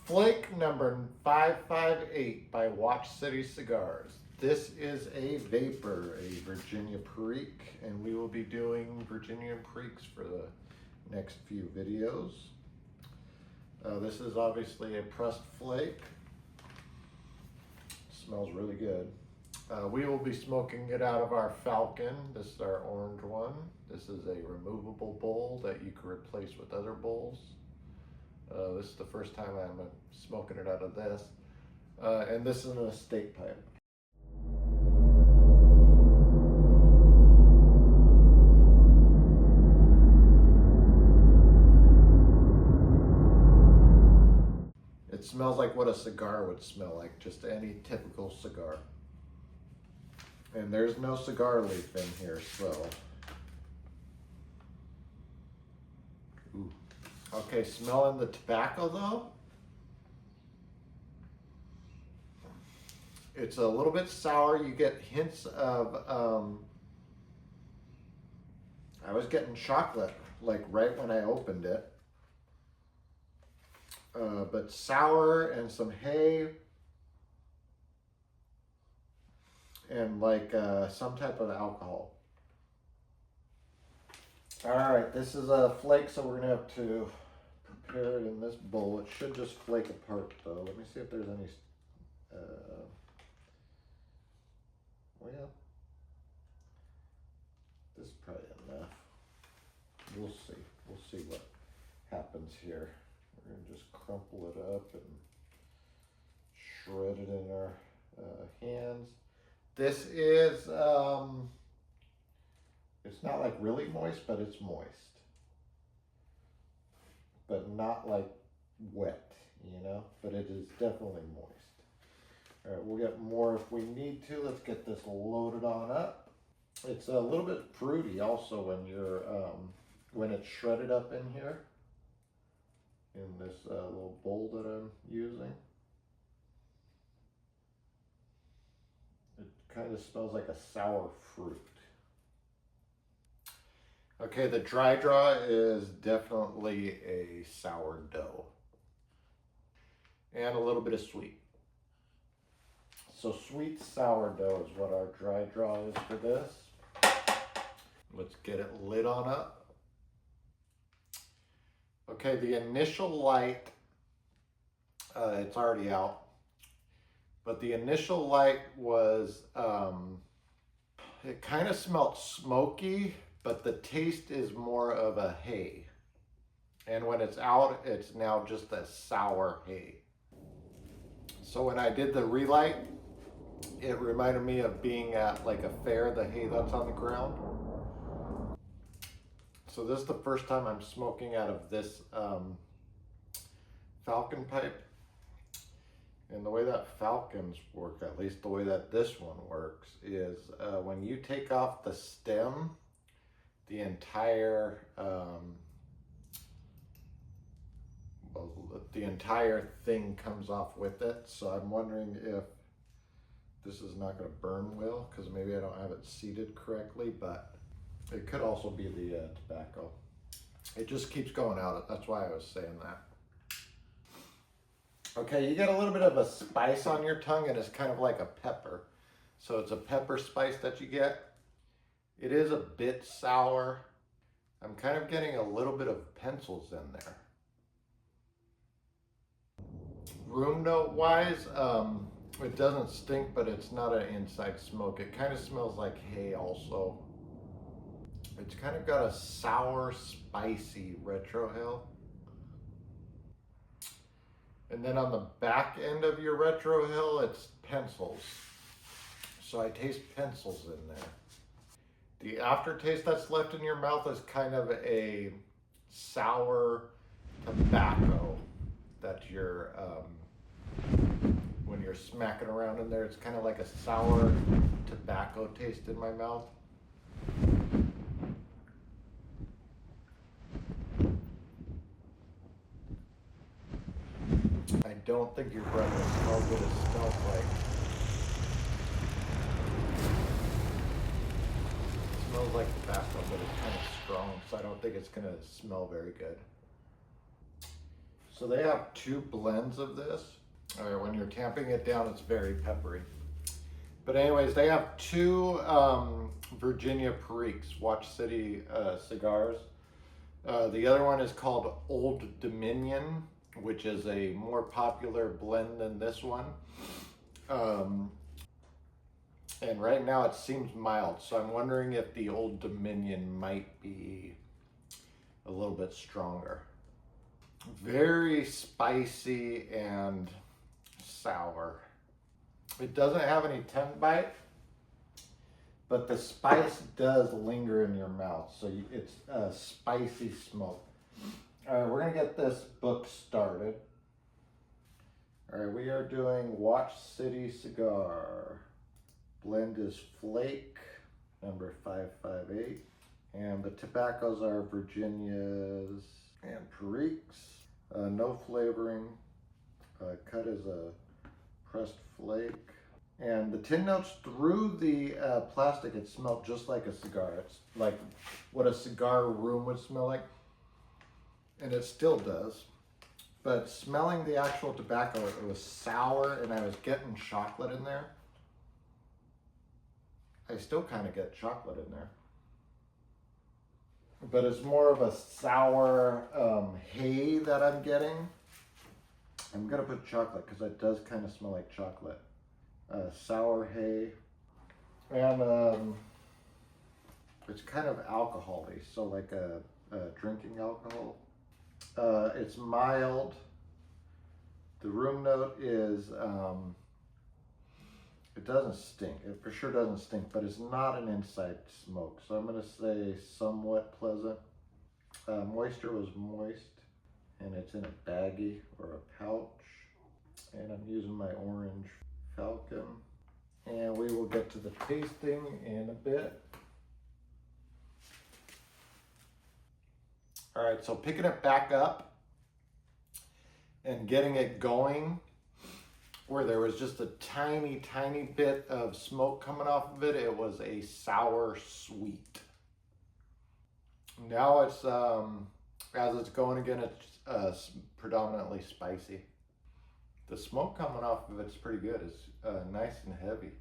Flake number 558 by Watch City Cigars. This is a Vaper, a Virginia Perique, and we will be doing Virginia and Periques for the next few videos. This is obviously a pressed flake. Smells really good. We will be smoking it out of our Falcon. This is our orange one. This is a removable bowl that you can replace with other bowls. This is the first time I'm smoking it out of this. And this is an estate pipe. It smells like what a cigar would smell like, just any typical cigar. And there's no cigar leaf in here, so. Ooh. Okay, smelling the tobacco though. It's a little bit sour. You get hints of, I was getting chocolate like right when I opened it. But sour and some hay and like some type of alcohol. All right, this is a flake, so we're gonna have to prepare it in this bowl. It should just flake apart though. Let me see if there's any, well, this is probably enough. We'll see what happens here. We're gonna just crumple it up and shred it in our hands. This is, it's not like really moist, but it's moist. But not like wet, you know? But it is definitely moist. All right, we'll get more if we need to. Let's get this loaded on up. It's a little bit fruity also when you're, when it's shredded up in here. In this little bowl that I'm using. It kind of smells like a sour fruit. Okay, the dry draw is definitely a sourdough. And a little bit of sweet. So sweet sourdough is what our dry draw is for this. Let's get it lit on up. Okay, the initial light, it's already out, but the initial light was, it kind of smelled smoky, but the taste is more of a hay. And when it's out, it's now just a sour hay. So when I did the relight, it reminded me of being at like a fair, the hay that's on the ground. So this is the first time I'm smoking out of this Falcon pipe. And the way that Falcons work, at least the way that this one works, is when you take off the stem, the entire thing comes off with it. So I'm wondering if this is not going to burn well, because maybe I don't have it seated correctly, but it could also be the tobacco. It just keeps going out. That's why I was saying that. Okay, you get a little bit of a spice on your tongue, and it's kind of like a pepper. So it's a pepper spice that you get. It is a bit sour. I'm kind of getting a little bit of pencils in there. Room note wise, it doesn't stink, but it's not an inside smoke. It kind of smells like hay also. It's kind of got a sour, spicy retrohale. And then on the back end of your retrohale, it's pencils. So I taste pencils in there. The aftertaste that's left in your mouth is kind of a sour tobacco that you're, when you're smacking around in there, it's kind of like a sour tobacco taste in my mouth. I don't think your breath will smell good as smells like. It smells like tobacco, but it's kind of strong, so I don't think it's going to smell very good. So they have two blends of this. When you're tamping it down, it's very peppery. But anyways, they have two Virginia Periques, Watch City Cigars. The other one is called Old Dominion, which is a more popular blend than this one. And right now it seems mild, so I'm wondering if the Old Dominion might be a little bit stronger. Very spicy and sour. It doesn't have any tongue bite, but the spice does linger in your mouth, so it's a spicy smoke. All right, we're gonna get this book started. All right, we are doing Watch City Cigar. Blend is Flake, number 558. And the tobaccos are Virginias and Periques. No flavoring. Cut is a pressed flake. And the tin notes through the plastic, it smelled just like a cigar. It's like what a cigar room would smell like. And it still does. But smelling the actual tobacco, it was sour and I was getting chocolate in there. I still kind of get chocolate in there. But it's more of a sour hay that I'm getting. I'm gonna put chocolate because it does kind of smell like chocolate. Sour hay. And it's kind of alcohol-y, so like a drinking alcohol. It's mild. The room note is, it doesn't stink. It for sure doesn't stink, but it's not an inside smoke. So I'm gonna say somewhat pleasant. Moisture was moist, and it's in a baggie or a pouch. And I'm using my orange Falcon. And we will get to the tasting in a bit. All right, so picking it back up and getting it going where there was just a tiny, tiny bit of smoke coming off of it, it was a sour sweet. Now it's, as it's going again, it's predominantly spicy. The smoke coming off of it's pretty good. It's nice and heavy.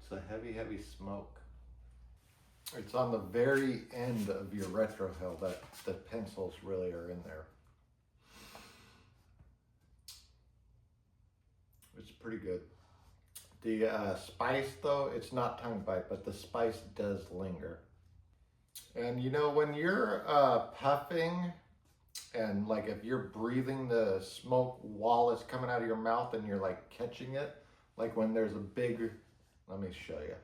It's a heavy, heavy smoke. It's on the very end of your retrohale that the pencils really are in there. It's pretty good. The spice though, it's not tongue bite, but the spice does linger. And you know, when you're puffing and like if you're breathing the smoke while it's coming out of your mouth and you're like catching it, like when there's a big, let me show you.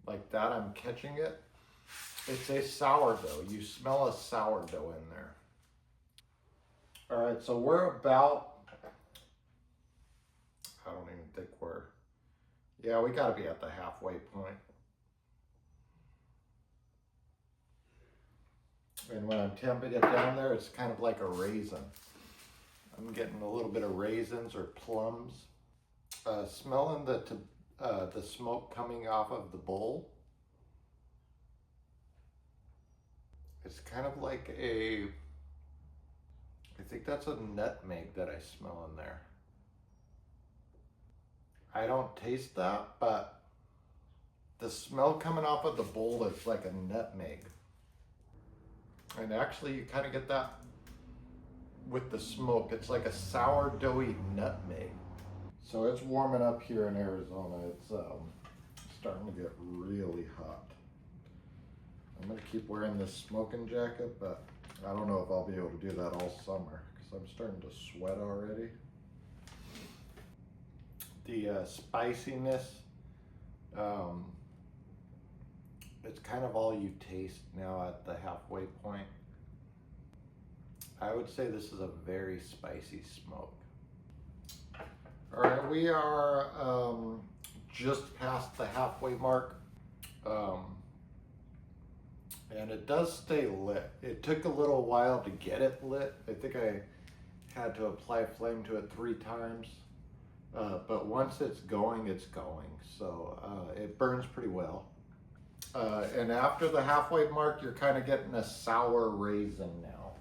Like that, I'm catching it. It's a sourdough. You smell a sourdough in there. All right, so we're about, I don't even think yeah, we gotta be at the halfway point. And when I'm temping it down there, it's kind of like a raisin. I'm getting a little bit of raisins or plums. Smelling the smoke coming off of the bowl. It's kind of like I think that's a nutmeg that I smell in there. I don't taste that, but the smell coming off of the bowl is like a nutmeg. And actually you kind of get that with the smoke. It's like a sourdoughy nutmeg. So it's warming up here in Arizona. It's starting to get really hot. I'm gonna keep wearing this smoking jacket, but I don't know if I'll be able to do that all summer because I'm starting to sweat already. The spiciness, it's kind of all you taste now at the halfway point. I would say this is a very spicy smoke. All right, we are just past the halfway mark. And it does stay lit. It took a little while to get it lit. I think I had to apply flame to it 3 times. But once it's going, it's going. So it burns pretty well. And after the halfway mark, you're kind of getting a sour raisin now.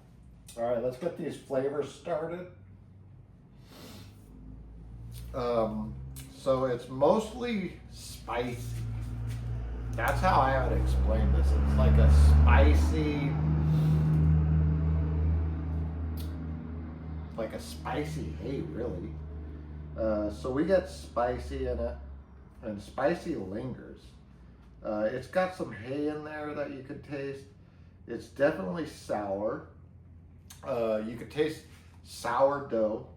All right, let's get these flavors started. So it's mostly spicy. That's how I would explain this. It's like a spicy hay, really. So we get spicy in it, and spicy lingers. It's got some hay in there that you could taste. It's definitely sour. You could taste sourdough.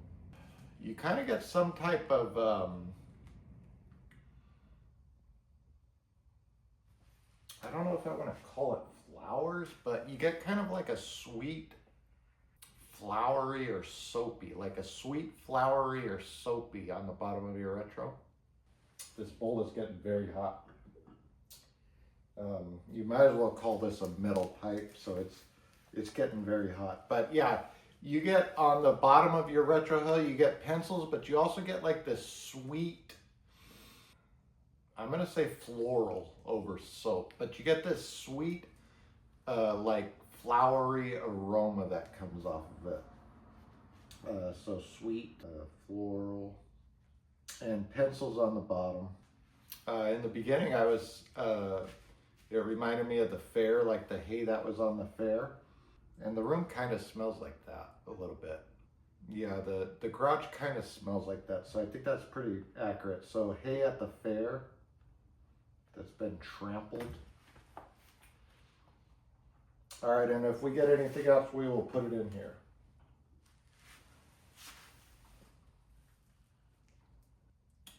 You kind of get some type of I don't know if I want to call it flowers, but you get kind of like a sweet, flowery or soapy, like a sweet, flowery or soapy on the bottom of your retro. This bowl is getting very hot. You might as well call this a metal pipe, so it's getting very hot. But yeah, you get on the bottom of your retro hill, you get pencils, but you also get like this sweet, I'm gonna say floral over soap, but you get this sweet, like flowery aroma that comes off of it. So sweet, floral, and pencils on the bottom. In the beginning, it reminded me of the fair, like the hay that was on the fair. And the room kind of smells like that a little bit. Yeah, the garage kind of smells like that. So I think that's pretty accurate. So hay at the fair that's been trampled. All right, and if we get anything else, we will put it in here.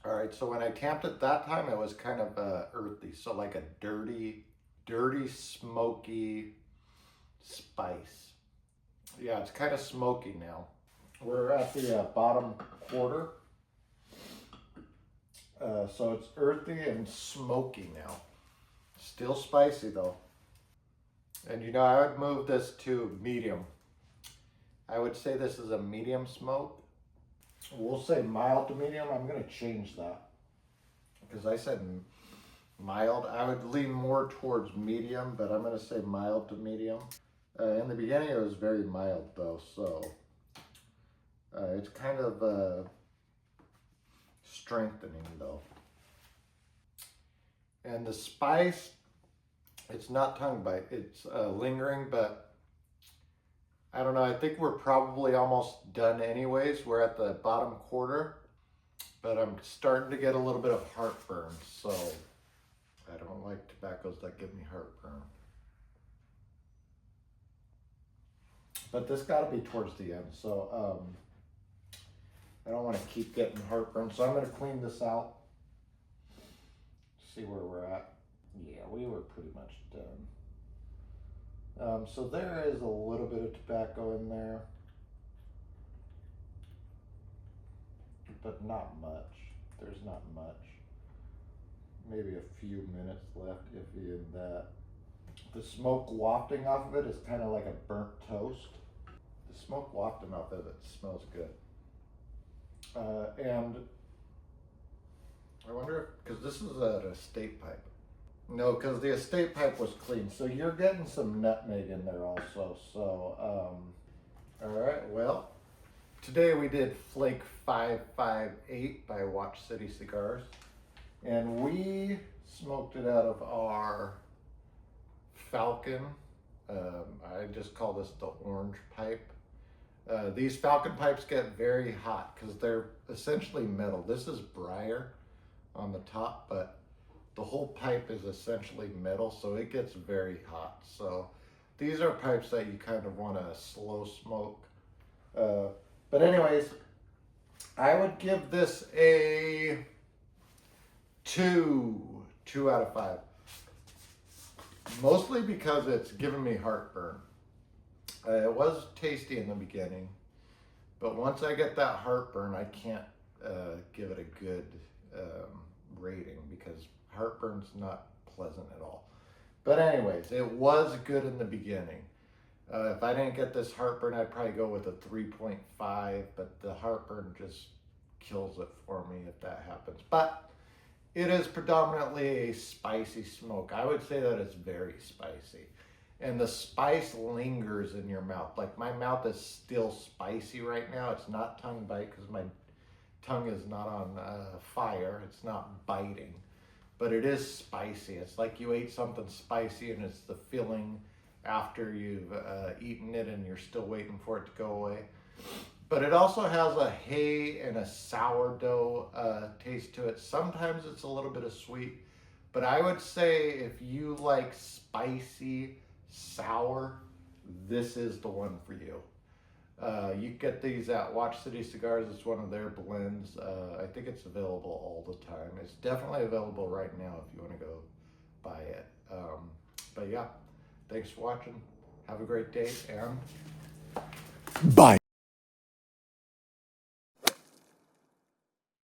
All right, so when I tamped it that time, it was kind of earthy. So like a dirty, smoky spice. Yeah, it's kind of smoky now. We're at the bottom quarter. So it's earthy and smoky now. Still spicy though. And you know, I would move this to medium. I would say this is a medium smoke. We'll say mild to medium. I'm going to change that because I said mild. I would lean more towards medium, but I'm going to say mild to medium. In the beginning, it was very mild though, so it's kind of strengthening though. And the spice, it's not tongue bite, it's lingering, but I don't know, I think we're probably almost done anyways. We're at the bottom quarter, but I'm starting to get a little bit of heartburn, so I don't like tobaccos that give me heartburn. But this got to be towards the end, so I don't want to keep getting heartburn, so I'm going to clean this out. See where we're at. Yeah, we were pretty much done. So there is a little bit of tobacco in there, but not much. There's not much. Maybe a few minutes left, if even that. The smoke wafting off of it is kind of like a burnt toast. The smoke wafting off of it smells good. And I wonder if, because this is an estate pipe. No, because the estate pipe was clean. So you're getting some nutmeg in there also. So, all right, well, today we did Flake 558 by Watch City Cigars. And we smoked it out of our Falcon. I just call this the orange pipe. These Falcon pipes get very hot because they're essentially metal. This is briar on the top, but the whole pipe is essentially metal, so it gets very hot. So these are pipes that you kind of want to slow smoke. But anyways, I would give this a 2 out of 5. Mostly because it's giving me heartburn. It was tasty in the beginning, but once I get that heartburn, I can't give it a good rating because heartburn's not pleasant at all. But anyways, it was good in the beginning. If I didn't get this heartburn, I'd probably go with a 3.5, but the heartburn just kills it for me if that happens. But it is predominantly a spicy smoke. I would say that it's very spicy. and the spice lingers in your mouth. Like my mouth is still spicy right now. It's not tongue bite because my tongue is not on fire. It's not biting, but it is spicy. It's like you ate something spicy and it's the feeling after you've eaten it and you're still waiting for it to go away. But it also has a hay and a sourdough taste to it. Sometimes it's a little bit of sweet, but I would say if you like spicy, sour, this is the one for you. You get these at Watch City Cigars. It's one of their blends. I think it's available all the time. It's definitely available right now if you want to go buy it. But yeah, thanks for watching. Have a great day and bye.